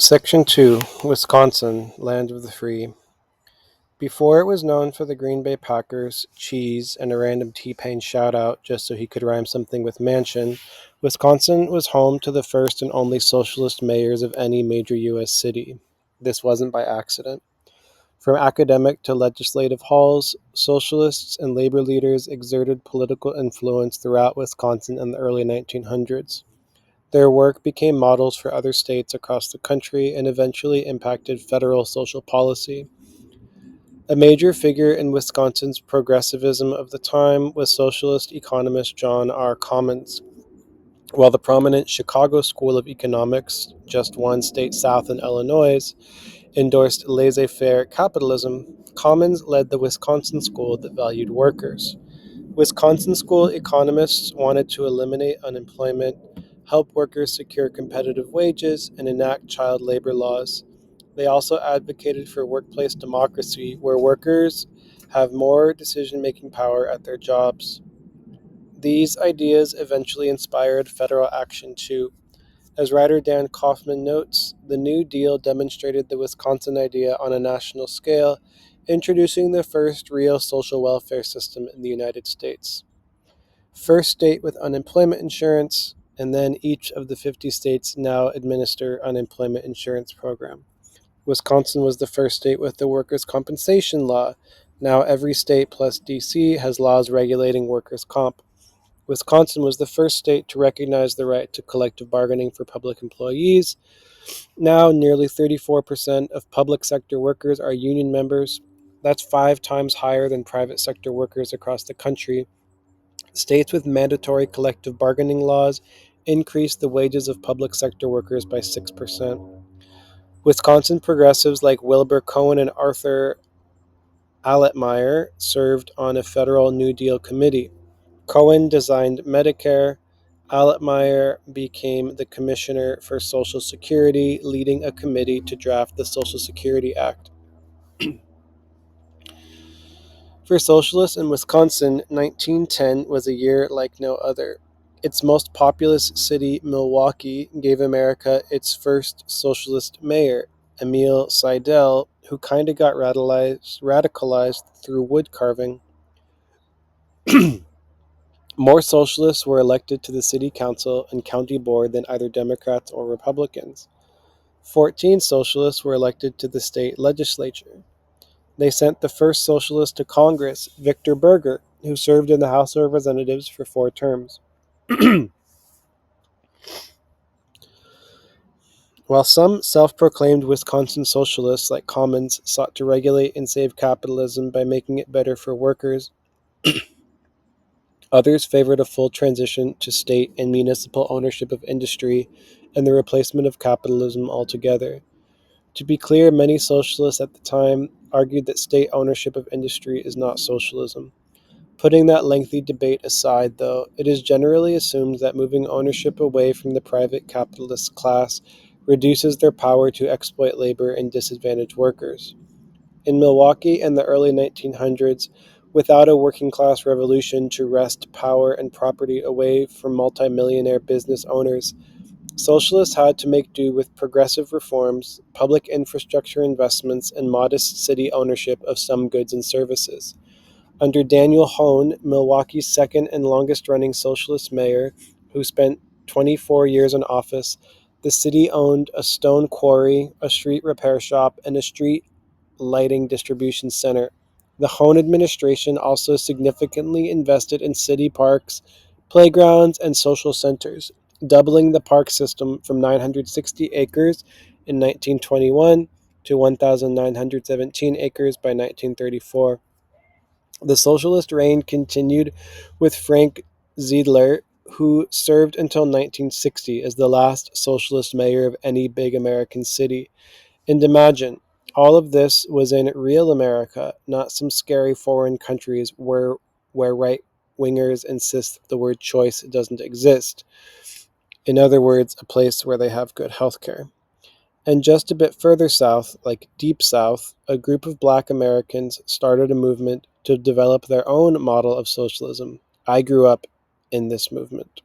Section 2, Wisconsin, Land of the Free. Before it was known for the Green Bay Packers, cheese, and a random T-Pain shout-out just so he could rhyme something with mansion, Wisconsin was home to the first and only socialist mayors of any major U.S. city. This wasn't by accident. From academic to legislative halls, socialists and labor leaders exerted political influence throughout Wisconsin in the early 1900s. Their work became models for other states across the country and eventually impacted federal social policy. A major figure in Wisconsin's progressivism of the time was socialist economist John R. Commons. While the prominent Chicago School of Economics, just one state south in Illinois, endorsed laissez-faire capitalism, Commons led the Wisconsin school that valued workers. Wisconsin school economists wanted to eliminate unemployment, help workers secure competitive wages, and enact child labor laws. They also advocated for workplace democracy, where workers have more decision-making power at their jobs. These ideas eventually inspired federal action too. As writer Dan Kaufman notes, the New Deal demonstrated the Wisconsin idea on a national scale, introducing the first real social welfare system in the United States. First state with unemployment insurance, and then each of the 50 states now administer unemployment insurance program. Wisconsin was the first state with the workers' compensation law. Now every state plus DC has laws regulating workers' comp. Wisconsin was the first state to recognize the right to collective bargaining for public employees. Now nearly 34% of public sector workers are union members. That's 5 times higher than private sector workers across the country. States with mandatory collective bargaining laws increased the wages of public sector workers by 6%. Wisconsin progressives like Wilbur Cohen and Arthur Alletmeyer served on a federal New Deal committee. Cohen designed Medicare. Alletmeyer became the Commissioner for Social Security, leading a committee to draft the Social Security Act. For socialists in Wisconsin, 1910 was a year like no other. Its most populous city, Milwaukee, gave America its first socialist mayor, Emil Seidel, who kind of got radicalized through wood carving. More socialists were elected to the city council and county board than either Democrats or Republicans. 14 socialists were elected to the state legislature. They sent the first socialist to Congress, Victor Berger, who served in the House of Representatives for 4 terms. While some self-proclaimed Wisconsin socialists like Commons sought to regulate and save capitalism by making it better for workers, others favored a full transition to state and municipal ownership of industry and the replacement of capitalism altogether. To be clear, many socialists at the time argued that state ownership of industry is not socialism. Putting that lengthy debate aside, though, it is generally assumed that moving ownership away from the private capitalist class reduces their power to exploit labor and disadvantage workers. In Milwaukee in the early 1900s, without a working class revolution to wrest power and property away from multimillionaire business owners, socialists had to make do with progressive reforms, public infrastructure investments, and modest city ownership of some goods and services. Under Daniel Hone, Milwaukee's second and longest-running socialist mayor, who spent 24 years in office, the city owned a stone quarry, a street repair shop, and a street lighting distribution center. The Hone administration also significantly invested in city parks, playgrounds, and social centers, doubling the park system from 960 acres in 1921 to 1,917 acres by 1934. The socialist reign continued with Frank Zeidler, who served until 1960 as the last socialist mayor of any big American city. And imagine, all of this was in real America, not some scary foreign countries where right-wingers insist that the word choice doesn't exist. In other words, a place where they have good health care. And just a bit further south, like deep south, a group of black Americans started a movement to develop their own model of socialism. I grew up in this movement.